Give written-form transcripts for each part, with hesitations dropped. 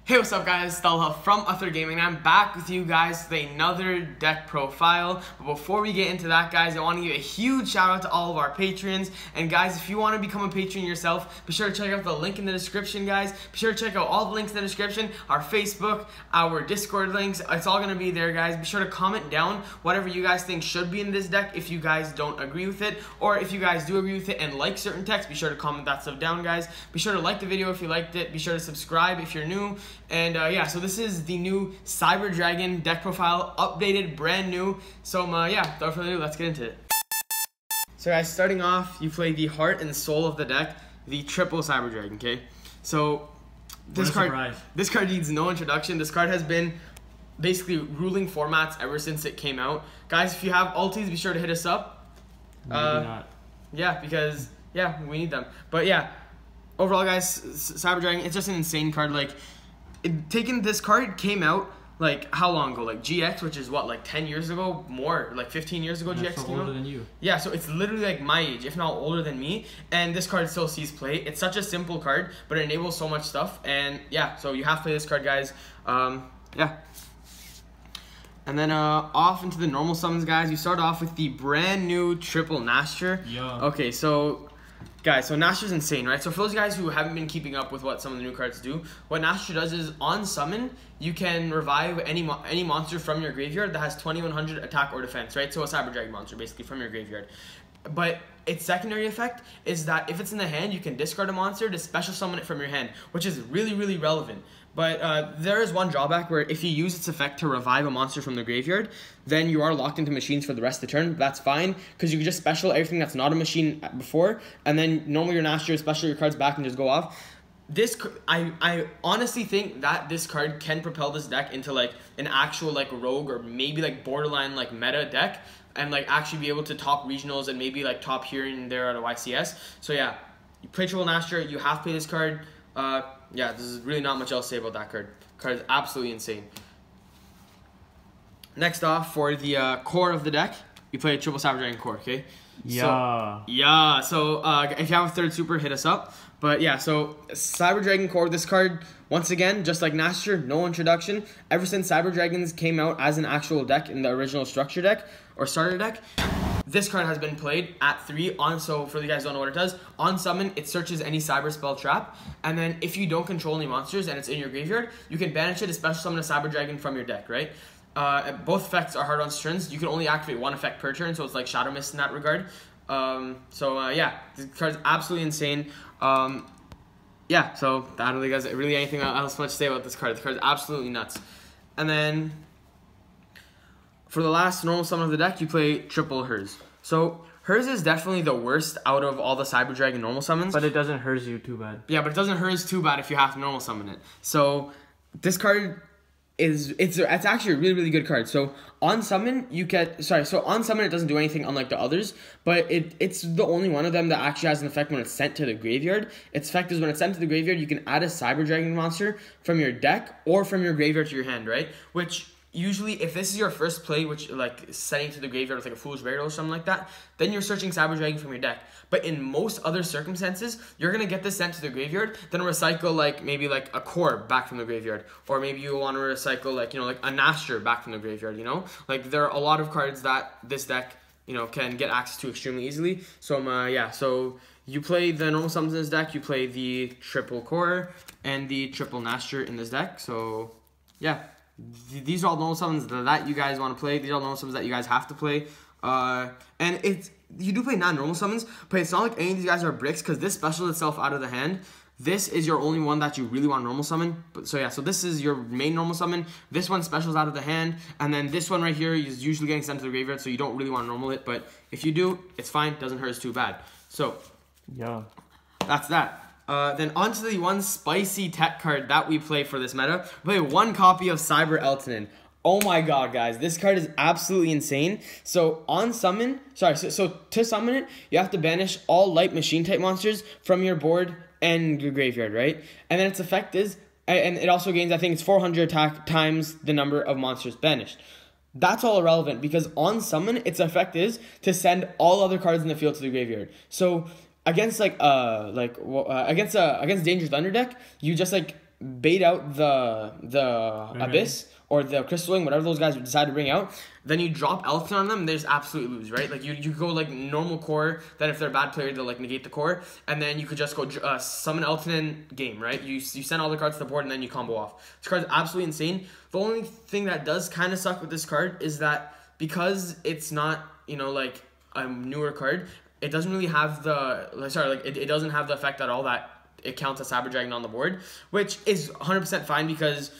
Hey, what's up guys, Talha from Ather Gaming, and I'm back with you guys with another deck profile. But before we get into that, guys, I want to give a huge shout out to all of our patrons. And guys, if you want to become a patron yourself, be sure to check out the link in the description, guys. Be sure to check out all the links in the description, our Facebook, our Discord links. It's all going to be there, guys. Be sure to comment down whatever you guys think should be in this deck if you guys don't agree with it. Or if you guys do agree with it and like certain text, be sure to comment that stuff down, guys. Be sure to like the video if you liked it. Be sure to subscribe if you're new. And yeah, so this is the new Cyber Dragon deck profile, updated, brand new. So yeah, without further ado, let's get into it. So guys, starting off, you play the heart and soul of the deck, the triple Cyber Dragon, okay? So this card needs no introduction. This card has been basically ruling formats ever since it came out. Guys, if you have ultis, be sure to hit us up. Maybe not. Yeah, because yeah, we need them. But yeah, overall guys, Cyber Dragon, it's just an insane card. Like, taking this card came out like how long ago? Like GX, which is what, like 10 years ago, more like 15 years ago. GX came out. Older than you. Yeah, so it's literally like my age, if not older than me. And this card still sees play. It's such a simple card, but it enables so much stuff. And yeah, so you have to play this card, guys. Yeah. And then off into the normal summons, guys. You start off with the brand new triple Nashor. Yeah. Okay, so guys, so Nashor's insane, right? So for those guys who haven't been keeping up with what some of the new cards do, what Nashor does is on summon, you can revive any monster from your graveyard that has 2100 attack or defense, right? So a Cyber Dragon monster, basically, from your graveyard. But its secondary effect is that if it's in the hand, you can discard a monster to special summon it from your hand, which is really, really relevant. But there is one drawback where if you use its effect to revive a monster from the graveyard, then you are locked into machines for the rest of the turn. That's fine, because you can just special everything that's not a machine before, and then normally your Nashor special your cards back and just go off. This, I honestly think that this card can propel this deck into like an actual like rogue or maybe like borderline like meta deck, and like actually be able to top regionals and maybe like top here and there at a YCS. So yeah, you play triple Nashor, you have to play this card. Yeah, there's really not much else to say about that card. The card is absolutely insane. Next off, for the core of the deck, you play a triple Cyber Dragon core, okay? Yeah. So if you have a third super, hit us up. But yeah, so Cyber Dragon core, this card, once again, just like Nashor, no introduction. Ever since Cyber Dragons came out as an actual deck in the original structure deck, or starter deck, this card has been played at 3 on, so for you guys who don't know what it does, on summon, it searches any cyber spell trap, and then if you don't control any monsters and it's in your graveyard, you can banish it to special summon a Cyber Dragon from your deck, right? Both effects are hard on turns. You can only activate one effect per turn, so it's like Shadow Mist in that regard. Yeah, this card's absolutely insane. Yeah, so I don't think there's really anything else much to say about this card. This card's absolutely nuts. And then for the last normal summon of the deck, you play triple Hers. So Hers is definitely the worst out of all the Cyber Dragon normal summons. But it doesn't hurt you too bad. Yeah, but it doesn't Hers too bad if you have to normal summon it. So this card is it's actually a really, really good card. So on summon on summon it doesn't do anything unlike the others, but it's the only one of them that actually has an effect when it's sent to the graveyard. Its effect is when it's sent to the graveyard, you can add a Cyber Dragon monster from your deck or from your graveyard to your hand, right? Which usually, if this is your first play, which like sending to the graveyard with like a Foolish Burial or something like that, then you're searching Cyber Dragon from your deck. But in most other circumstances, you're gonna get this sent to the graveyard, then recycle like maybe like a core back from the graveyard, or maybe you want to recycle like, you know, like a Nashor back from the graveyard. You know, like there are a lot of cards that this deck, you know, can get access to extremely easily. So yeah, so you play the normal summons in this deck, you play the triple core and the triple Nashor in this deck. So yeah. These are all normal summons that you guys want to play. These are all normal summons that you guys have to play. And you do play 9 normal summons, but it's not like any of these guys are bricks, because this specials itself out of the hand. This is your only one that you really want to normal summon. So yeah, so this is your main normal summon. This one specials out of the hand, and then this one right here is usually getting sent to the graveyard, so you don't really want to normal it. But if you do, it's fine. Doesn't hurt too bad. So yeah, that's that. Then onto the one spicy tech card that we play for this meta. We play 1 copy of Cyber Eltanin. Oh my god, guys, this card is absolutely insane. So on summon, so to summon it, you have to banish all light machine type monsters from your board and your graveyard, right? And then its effect is, and it also gains, I think it's 400 attack times the number of monsters banished. That's all irrelevant, because on summon, its effect is to send all other cards in the field to the graveyard. So against against Dangerous Thunder deck, you just like bait out the Abyss or the Crystal Wing, whatever those guys decide to bring out, then you drop Elton on them, they just absolutely lose, right? Like, you go, like, normal core, then if they're a bad player, they'll, like, negate the core, and then you could just go summon Elton in game, right? You send all the cards to the board, and then you combo off. This card's absolutely insane. The only thing that does kind of suck with this card is that because it's not, you know, like, a newer card, it doesn't really have it doesn't have the effect at all that it counts a Cyber Dragon on the board, which is 100% fine because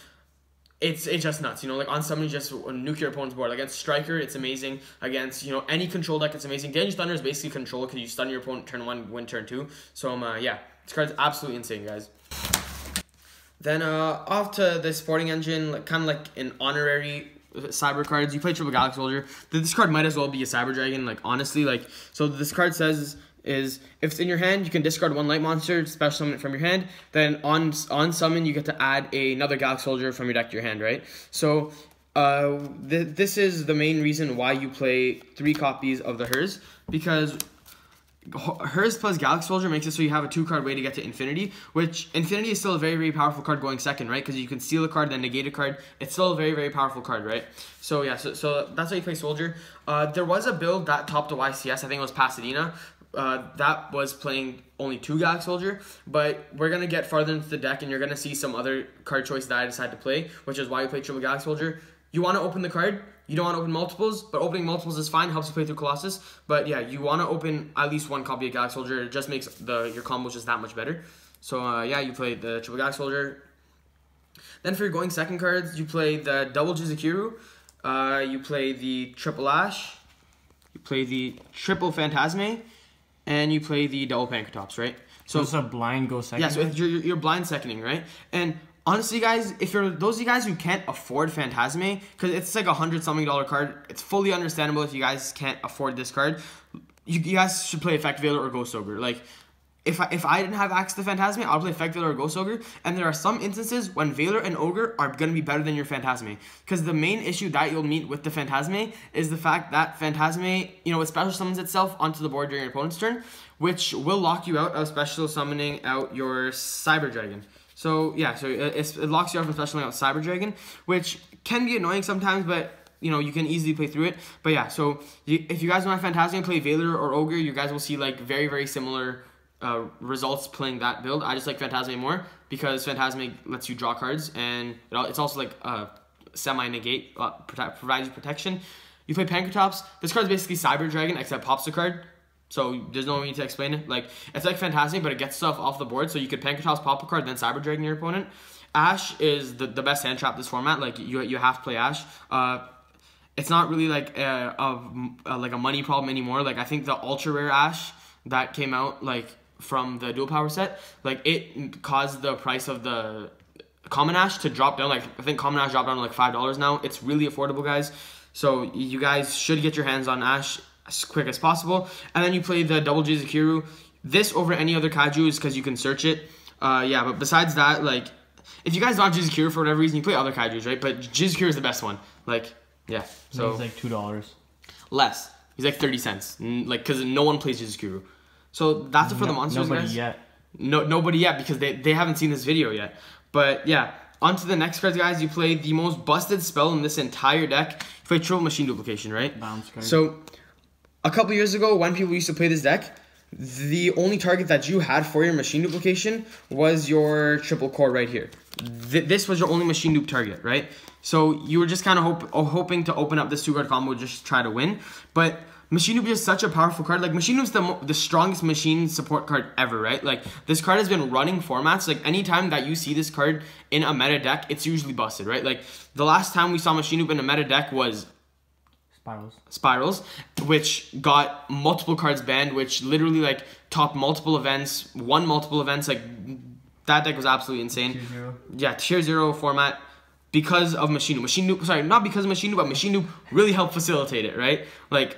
it's just nuts, you know, like on summon, just nuke your opponent's board. Against Striker, it's amazing. Against, you know, any control deck, it's amazing. Damage Thunder is basically control because you stun your opponent turn 1, win turn 2. So, yeah, this card's absolutely insane, guys. Then, off to the Sporting Engine, like, kind of like an honorary cyber cards. You play Triple Galaxy Soldier. This card might as well be a Cyber Dragon, like, honestly, like, so this card says is if it's in your hand, you can discard 1 light monster, special summon it from your hand. Then on summon, you get to add another Galaxy Soldier from your deck to your hand, right? So this is the main reason why you play 3 copies of the Hers, because Hers plus Galaxy Soldier makes it so you have a 2-card way to get to Infinity, which Infinity is still a very, very powerful card going second, right? Because you can steal a card, then negate a card. It's still a very, very powerful card, right? So yeah, so that's why you play Soldier. There was a build that topped the YCS, I think it was Pasadena, that was playing only 2 Galaxy Soldier, but we're going to get farther into the deck and you're going to see some other card choice that I decide to play, which is why you play Triple Galaxy Soldier. You want to open the card, you don't want to open multiples, but opening multiples is fine, helps you play through Colossus, but yeah, you want to open at least 1 copy of Galaxy Soldier, it just makes your combos just that much better. So yeah, you play the Triple Galaxy Soldier. Then for your going second cards, you play the double Jizukiru, you play the triple Ash, you play the triple Phantasme, and you play the double Pankratops, right? So it's a blind go second? Yeah, so you're blind seconding, right? And honestly, guys, if you're those of you guys who can't afford Phantasme, because it's like $100-something card, it's fully understandable if you guys can't afford this card. You guys should play Effect Veiler or Ghost Ogre. Like, if I didn't have access to Phantasme, I'll play Effect Veiler or Ghost Ogre. And there are some instances when Veiler and Ogre are going to be better than your Phantasme. Because the main issue that you'll meet with the Phantasme is the fact that Phantasme, you know, it special summons itself onto the board during your opponent's turn, which will lock you out of special summoning out your Cyber Dragon. So, yeah, so it locks you out from special summoning out Cyber Dragon, which can be annoying sometimes, but you know, you can easily play through it. But yeah, so if you guys want Phantasme, play Veiler or Ogre, you guys will see like very, very similar results playing that build. I just like Phantasme more because Phantasme lets you draw cards, and it's also like semi-negate, provides you protection. You play Pankratops. This card is basically Cyber Dragon except pops the card, so there's no need to explain it. Like, it's like Phantasme, but it gets stuff off the board, so you could Pankratops, pop a card, then Cyber Dragon your opponent. Ash is the best hand trap this format. Like, you have to play Ash. It's not really like like a money problem anymore. Like, I think the ultra rare Ash that came out like from the dual power set, like it caused the price of the common Ash to drop down. Like, I think common Ash dropped down to like $5 now. It's really affordable, guys. So you guys should get your hands on Ash as quick as possible. And then you play the double Jizukiru. This over any other kaiju is because you can search it. Yeah, but besides that, like, if you guys don't have Jizukiru for whatever reason, you play other kaijus, right? But Jizukiru is the best one. Like, yeah. So he's like $2. Less. He's like 30 cents. Like, because no one plays Jizukiru. So that's it for the monsters, nobody guys. Yet. Nobody yet, because they haven't seen this video yet. But yeah, on to the next cards, guys. You play the most busted spell in this entire deck. You play Triple Machine Duplication, right? Bounce card. So a couple years ago, when people used to play this deck, the only target that you had for your Machine Duplication was your triple core right here. This was your only Machine Dupe target, right? So you were just kind of hoping to open up this 2-card combo, just try to win. But Machine Dupe is such a powerful card. Like, Machine Dupe's the strongest machine support card ever, right? Like, this card has been running formats. Like, anytime that you see this card in a meta deck, it's usually busted, right? Like, the last time we saw Machine Dupe in a meta deck was Spirals, which got multiple cards banned, which literally, like, topped multiple events, won multiple events. Like, that deck was absolutely insane. Tier 0. Yeah, Tier 0 format because of Machine Dupe. Machine Dupe, sorry, not because of Machine Dupe, but Machine Dupe really helped facilitate it, right? Like,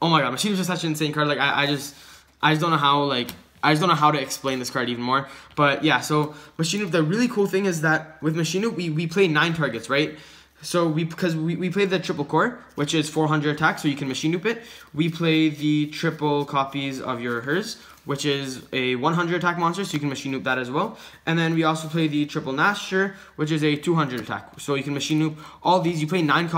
oh my god, Machine Dupe is just such an insane card. Like, I just don't know how, like, I just don't know how to explain this card even more. But yeah, so Machine Dupe, the really cool thing is that with Machine Dupe, we play 9 targets, right? So because we play the triple core, which is 400 attack, so you can Machine Dupe it. We play the triple copies of your Hers, which is a 100 attack monster, so you can machine nuke that as well. And then we also play the Triple Nasher, which is a 200 attack, so you can machine nuke all these. You play 9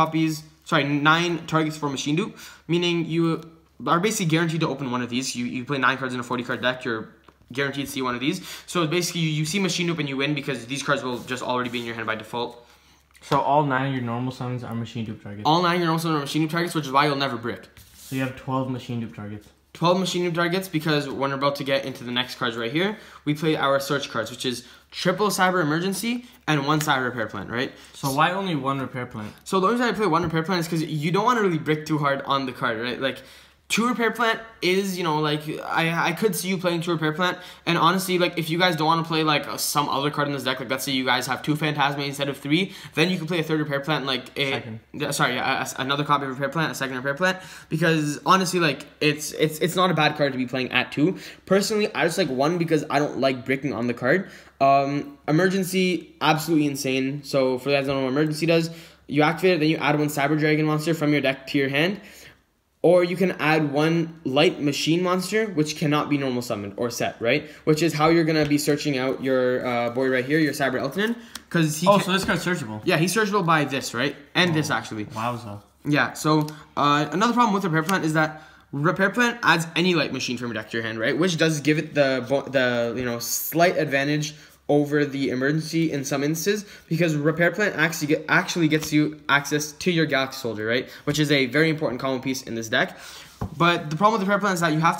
targets for machine nuke, meaning you are basically guaranteed to open one of these. You play 9 cards in a 40 card deck, you're guaranteed to see one of these. So basically you see machine nuke and you win because these cards will just already be in your hand by default. So all 9 of your normal summons are machine dupe targets? All 9 of your normal summons are machine nuke targets, which is why you'll never brick. So you have 12 machine dupe targets? 12 machine nuke targets, because when we're about to get into the next cards right here, we play our search cards, which is triple Cyber Emergency and 1 Cyber Repair Plant, right? So why only 1 repair plant? So the reason I play 1 Repair Plant is because you don't want to really brick too hard on the card, right? Like, 2 Repair Plant is, like, I could see you playing 2 Repair Plant, and honestly, like, if you guys don't want to play, like, some other card in this deck, like, let's say you guys have 2 Phantasma instead of 3, then you can play a 3rd Repair Plant, like, another copy of Repair Plant, a 2nd Repair Plant, because, honestly, like, it's not a bad card to be playing at 2. Personally, I just like 1 because I don't like bricking on the card. Emergency, absolutely insane. So, for you guys who don't know what Emergency does, you activate it, then you add 1 Cyber Dragon monster from your deck to your hand. Or you can add 1 light machine monster, which cannot be normal summoned or set, right? Which is how you're going to be searching out your boy right here, your Cyber Eltonin. So this card's searchable? Yeah, he's searchable by this, right? And this, actually. Wowza. Yeah, so another problem with Repair Plant is that Repair Plant adds any light machine from your deck to your hand, right? Which does give it the slight advantage over the Emergency in some instances, because Repair Plant actually gets you access to your Galaxy Soldier, right? Which is a very important combo piece in this deck. But the problem with Repair Plant is that you have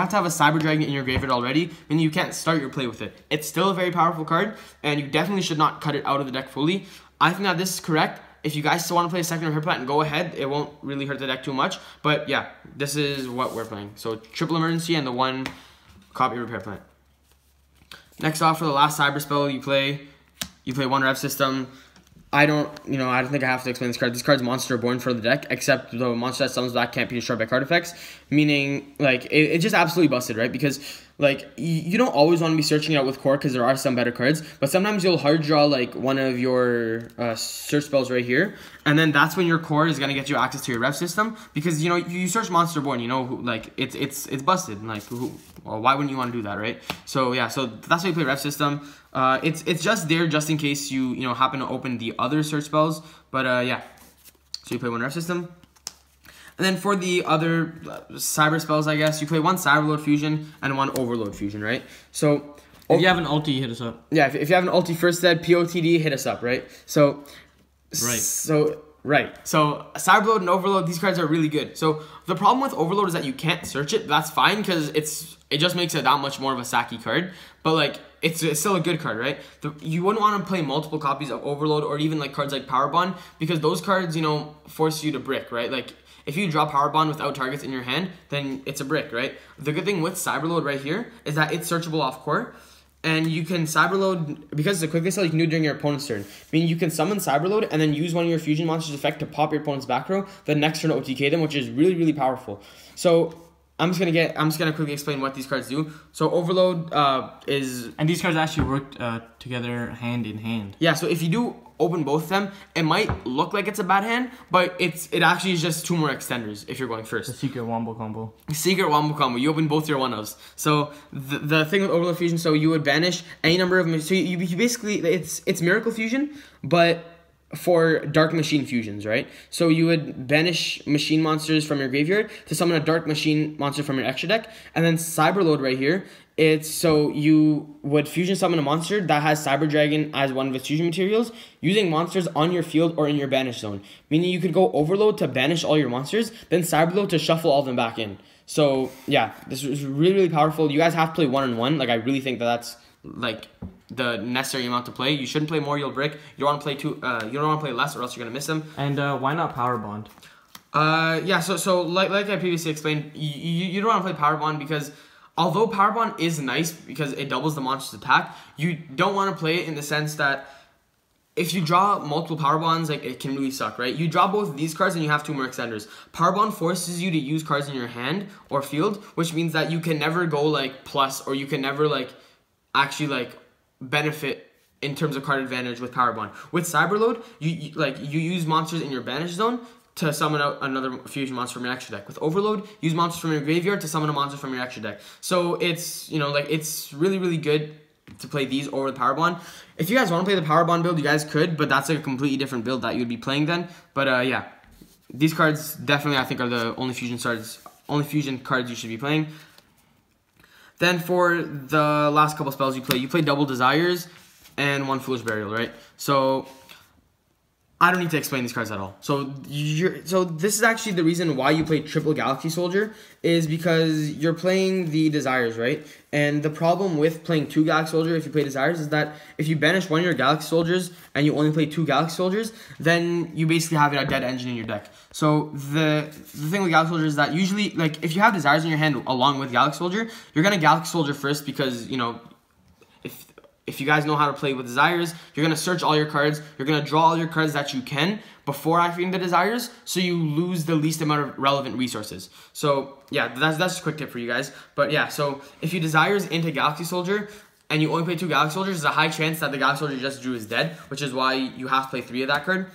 to have a Cyber Dragon in your graveyard already, and you can't start your play with it. It's still a very powerful card, and you definitely should not cut it out of the deck fully. I think that this is correct. If you guys still want to play a 2nd Repair Plant, go ahead. It won't really hurt the deck too much. But yeah, this is what we're playing. So triple Emergency and the 1 copy Repair Plant. Next off, for the last Cyber Spell, you play 1 Rev System. I don't think I have to explain this card. This card's monster born for the deck, except the monster that summons back can't be destroyed by card effects. Meaning, like, it's just absolutely busted, right? Because, like, you don't always want to be searching it out with core, because there are some better cards. But sometimes you'll hard draw, like, one of your search spells right here. And then that's when your core is going to get you access to your Rev System. Because, you search monster born, it's busted. Like, why wouldn't you want to do that, right? So, yeah, so that's why you play Rev System. It's just there just in case you happen to open the other search spells, but yeah. So you play 1 Rev System, and then for the other Cyber spells, I guess you play 1 Cyberload Fusion and 1 Overload Fusion, right? So if you have an ulti, hit us up. Yeah, if you have an ulti first dead POTD, hit us up, right? So So Cyberload and Overload, these cards are really good. So the problem with Overload is that you can't search it. That's fine because it just makes it that much more of a sacky card. But like it's still a good card, right? You wouldn't want to play multiple copies of Overload or even like cards like Power Bond, because those cards, force you to brick, right? Like if you draw Power Bond without targets in your hand, then it's a brick, right? The good thing with Cyberload right here is that it's searchable off core. And you can Cyberload, because it's a quick spell, you can do it during your opponent's turn. Meaning you can summon Cyberload and then use one of your Fusion Monsters' effect to pop your opponent's back row, the next turn OTK them, which is really, really powerful. So I'm just gonna quickly explain what these cards do. So Overload is... And these cards actually work together hand in hand. Yeah, so if you do open both of them, it might look like it's a bad hand, but it actually is just 2 more extenders if you're going first. The secret wombo combo. Secret wombo combo. You open both your 1-ofs. So the thing with Overload Fusion, so you would banish any number of... So you basically... It's Miracle Fusion, but for Dark Machine Fusions, right? So you would banish machine monsters from your graveyard to summon a Dark Machine monster from your extra deck. And then Cyberload right here, it's so you would fusion summon a monster that has Cyber Dragon as one of its fusion materials using monsters on your field or in your banish zone. Meaning you could go Overload to banish all your monsters, then Cyberload to shuffle all of them back in. So yeah, this is really, really powerful. You guys have to play 1-on-1. Like I really think that's like the necessary amount to play. You shouldn't play more, you'll brick. You don't want to play you don't want to play less, or else you're gonna miss them. And why not Power Bond? Yeah. So like I previously explained, you don't want to play Power Bond because although Power Bond is nice because it doubles the monster's attack, you don't want to play it in the sense that if you draw multiple Power Bonds, like it can really suck, right? You draw both of these cards and you have 2 more extenders. Power Bond forces you to use cards in your hand or field, which means that you can never go like plus, or you can never like actually like benefit in terms of card advantage with Power Bond. With Cyberload, you use monsters in your banish zone to summon out another fusion monster from your extra deck. With Overload, use monsters from your graveyard to summon a monster from your extra deck. So it's, you know, like, it's really, really good to play these over the Power Bond. If you guys want to play the Power Bond build, you guys could, but that's like a completely different build that you'd be playing then. But yeah, these cards definitely I think are the only fusion cards you should be playing. Then for the last couple spells you play Double Desires and 1 Foolish Burial, right? So I don't need to explain these cards at all. So this is actually the reason why you play triple Galaxy Soldier, is because you're playing the Desires, right? And the problem with playing 2 Galaxy Soldier if you play Desires is that if you banish one of your Galaxy Soldiers and you only play 2 Galaxy Soldiers, then you basically have a dead engine in your deck. So the thing with Galaxy Soldier is that usually, like, if you have Desires in your hand along with Galaxy Soldier, you're gonna Galaxy Soldier first because, you know, if you guys know how to play with Desires, you're going to search all your cards. You're going to draw all your cards that you can before activating the Desires, so you lose the least amount of relevant resources. So, yeah, that's just a quick tip for you guys. But, yeah, so if you Desires into Galaxy Soldier and you only play 2 Galaxy Soldiers, there's a high chance that the Galaxy Soldier you just drew is dead, which is why you have to play 3 of that card.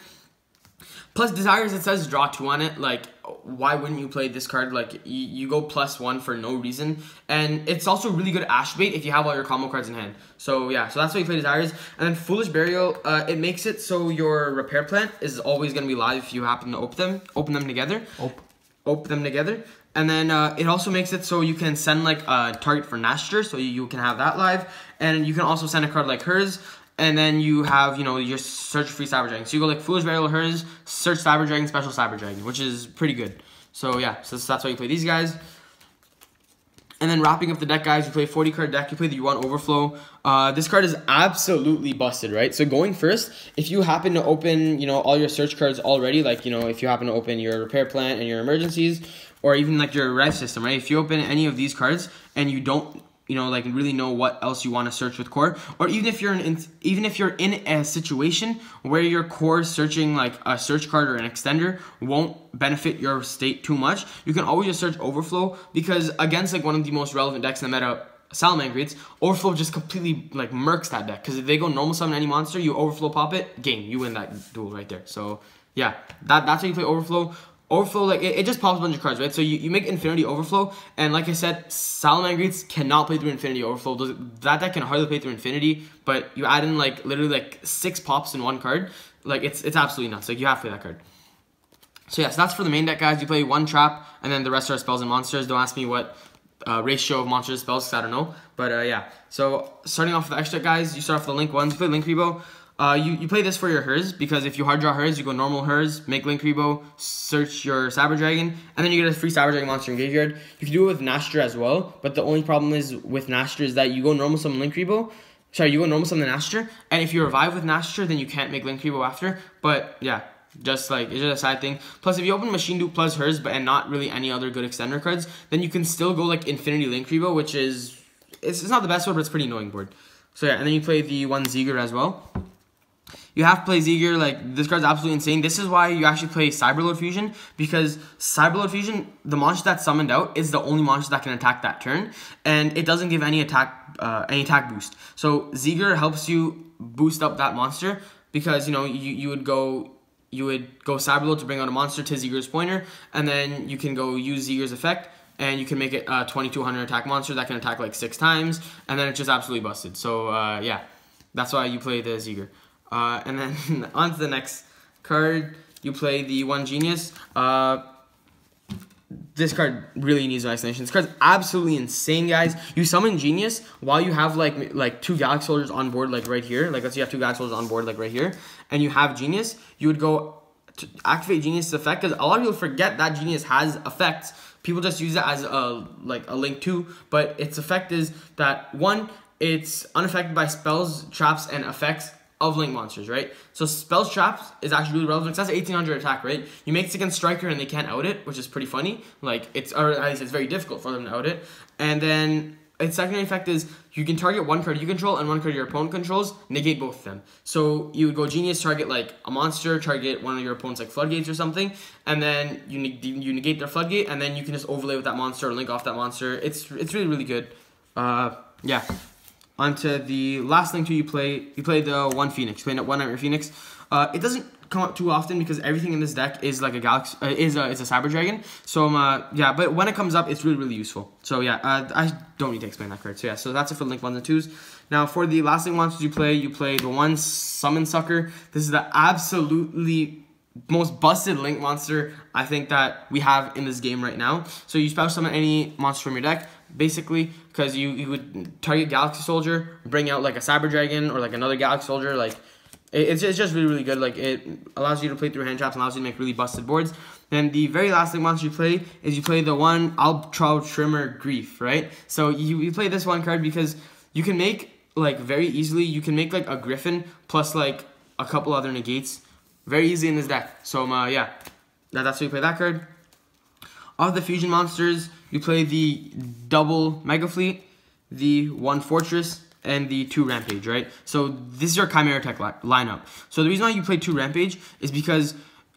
Plus, Desires, it says draw 2 on it. Like, why wouldn't you play this card? Like, you go +1 for no reason. And it's also really good Ash bait if you have all your combo cards in hand. So, yeah, so that's why you play Desires. And then Foolish Burial, it makes it so your Repair Plant is always going to be live if you happen to open them together. Open them together. And then it also makes it so you can send, like, a target for Nashter, so you can have that live. And you can also send a card like hers. And then you have, you know, your search free Cyber Dragon. So you go like Foolish Burial, hers, search Cyber Dragon, special Cyber Dragon, which is pretty good. So yeah, so that's why you play these guys. And then wrapping up the deck, guys, you play 40 card deck. You play the U1 Overflow. This card is absolutely busted, right? So going first, if you happen to open, you know, all your search cards already, like, you know, if you happen to open your Repair Plant and your Emergencies, or even like your Rev System, right? If you open any of these cards and you don't, you know, like, really know what else you want to search with core, or even if you're in a situation where your core searching like a search card or an extender won't benefit your state too much, you can always just search Overflow, because against like one of the most relevant decks in the meta, Salamangreats, Overflow just completely like murks that deck, because if they go normal summon any monster, you Overflow pop it, game, you win that duel right there. So yeah, that's how you play Overflow. Overflow, like, it just pops a bunch of cards, right? So you make Infinity Overflow, and like I said, Salamangreats cannot play through Infinity Overflow. That deck can hardly play through Infinity, but you add in, like, literally, like, 6 pops in one card. Like, it's absolutely nuts. Like, you have to play that card. So, yeah, so that's for the main deck, guys. You play 1 trap, and then the rest are spells and monsters. Don't ask me what ratio of monsters to spells, because I don't know. But, yeah. So, starting off with the extra deck, guys, you start off with the Link 1s. You play Link Rebo. You play this for your hers, because if you hard draw hers, you go normal hers, make Link Rebo, search your Cyber Dragon, and then you get a free Cyber Dragon monster in graveyard. You can do it with Nashter as well, but the only problem is with Nashter is that you go normal summon Link Rebo. Sorry, you go normal summon the Nashter, and if you revive with Nashter, then you can't make Link Rebo after. But yeah, just like, it's just a side thing. Plus, if you open Machine Dupe plus hers, and not really any other good extender cards, then you can still go like Infinity Link Rebo, which is, it's not the best board, but it's pretty annoying board. So yeah, and then you play the 1 Zeger as well. You have to play Zeger. Like, this card's absolutely insane. This is why you actually play Cyberload Fusion, because Cyberload Fusion, the monster that's summoned out, is the only monster that can attack that turn, and it doesn't give any attack boost. So Zeger helps you boost up that monster, because, you know, you would go Cyberload to bring out a monster to Zeger's pointer, and then you can go use Zeger's effect, and you can make it a 2200 attack monster that can attack like 6 times, and then it's just absolutely busted. So yeah, that's why you play the Zeger. And then on to the next card, you play the 1 Genius. This card really needs no explanation. This card's absolutely insane, guys. You summon Genius while you have like 2 Galaxy Soldiers on board, like right here. Like, let's say you have 2 Galaxy Soldiers on board, like right here, and you have Genius. You would go to activate Genius' effect, because a lot of people forget that Genius has effects. People just use it as a link 2, but its effect is that 1, it's unaffected by spells, traps, and effects of link monsters, right? So spells traps is actually really relevant. That's 1800 attack, right? You make it against striker and they can't out it, which is pretty funny. Like, or at least it's very difficult for them to out it. And then its secondary effect is you can target 1 card you control and 1 card your opponent controls, negate both of them. So you would go Genius, target like a monster, target one of your opponent's like floodgates or something, and then you negate their floodgate, and then you can just overlay with that monster or link off that monster. It's really, really good. Yeah. Onto the last link 2 you play the 1 Phoenix. You play 1 Nightmare Phoenix. It doesn't come up too often because everything in this deck is like a Galaxy, is a Cyber Dragon. So yeah, but when it comes up, it's really, really useful. So yeah, I don't need to explain that card. So yeah, so that's it for Link 1s and 2s. Now for the last Link monsters you play the one Summon Sucker. This is the absolutely most busted Link monster I think that we have in this game right now. So you special summon any monster from your deck, basically, because you would target Galaxy Soldier, bring out like a Cyber Dragon or like another Galaxy Soldier. Like it's just really, really good. Like it allows you to play through hand traps and allows you to make really busted boards. Then the very last Link monster you play is you play the one Ultra Trimmer Grief, right? So you play this one card because you can make like very easily, you can make like a Griffin plus like a couple other negates very easy in this deck. So yeah, that's why you play that card. Of the fusion monsters, you play the double Mega Fleet, the 1 Fortress, and the 2 Rampage, right? So this is your Chimera Tech lineup. So the reason why you play 2 Rampage is because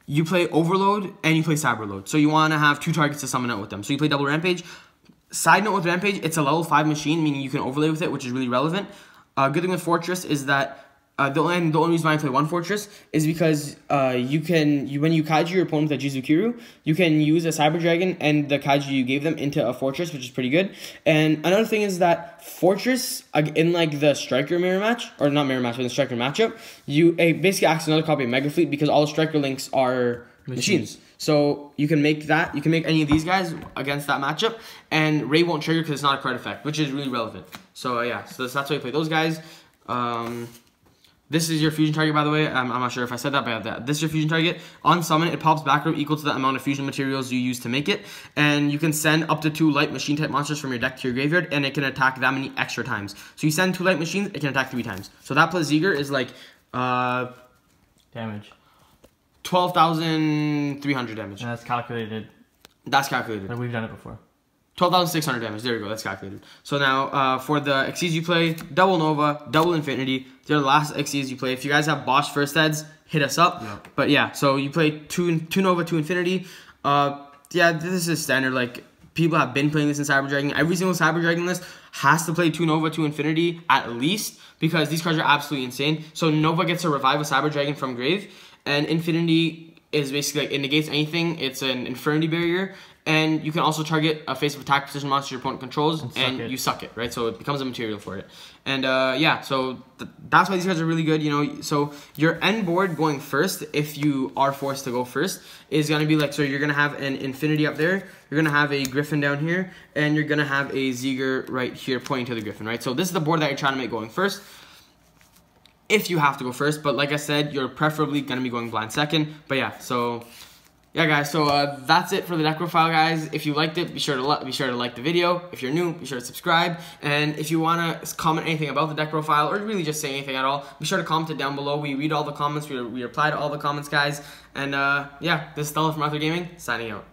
you play Overload and you play Cyberload. So you want to have 2 targets to summon out with them. So you play double Rampage. Side note with Rampage, it's a level 5 machine, meaning you can overlay with it, which is really relevant. Good thing with Fortress is that the only reason why I play 1 Fortress is because when you kaiju your opponent with a Jizukiru, you can use a Cyber Dragon and the kaiju you gave them into a Fortress, which is pretty good. And another thing is that Fortress, in like the Striker mirror match, or not mirror match, but the Striker matchup, it basically acts as another copy of Mega Fleet because all the Striker links are machines. So you can make any of these guys against that matchup, and Ray won't trigger because it's not a card effect, which is really relevant. So yeah, so that's why you play those guys. This is your fusion target, by the way. I'm not sure if I said that, but this is your fusion target. On summon, it pops back row equal to the amount of fusion materials you use to make it. And you can send up to 2 light machine type monsters from your deck to your graveyard, and it can attack that many extra times. So you send 2 light machines, it can attack 3 times. So that plus Ziegler is like damage. 12,300 damage. And that's calculated. That's calculated. Like we've done it before. 12,600 damage. There we go. That's calculated. So now, for the Xyz you play, double Nova, double Infinity. They're the last Xyz you play. If you guys have Bosch first heads, hit us up. Yep. But yeah, so you play 2 Nova, 2 Infinity. Yeah, this is standard. Like, people have been playing this in Cyber Dragon. Every single Cyber Dragon list has to play 2 Nova, 2 Infinity at least, because these cards are absolutely insane. So Nova gets to revive a Cyber Dragon from grave, and Infinity is basically like, it negates anything. It's an Infernity Barrier. And you can also target a face of attack position monster your opponent controls, and you suck it, right? So it becomes a material for it. And yeah, so that's why these cards are really good, you know. So your end board going first, if you are forced to go first, is going to be like, so you're going to have an Infinity up there, you're going to have a Griffin down here, and you're going to have a Ziegler right here pointing to the Griffin, right? So this is the board that you're trying to make going first, if you have to go first. But like I said, you're preferably going to be going blind second. But yeah, so... yeah, guys, so that's it for the deck profile, guys. If you liked it, be sure to like the video. If you're new, be sure to subscribe. And if you want to comment anything about the deck profile or really just say anything at all, be sure to comment it down below. We read all the comments. We reply to all the comments, guys. And yeah, this is Talha from Ather Gaming, signing out.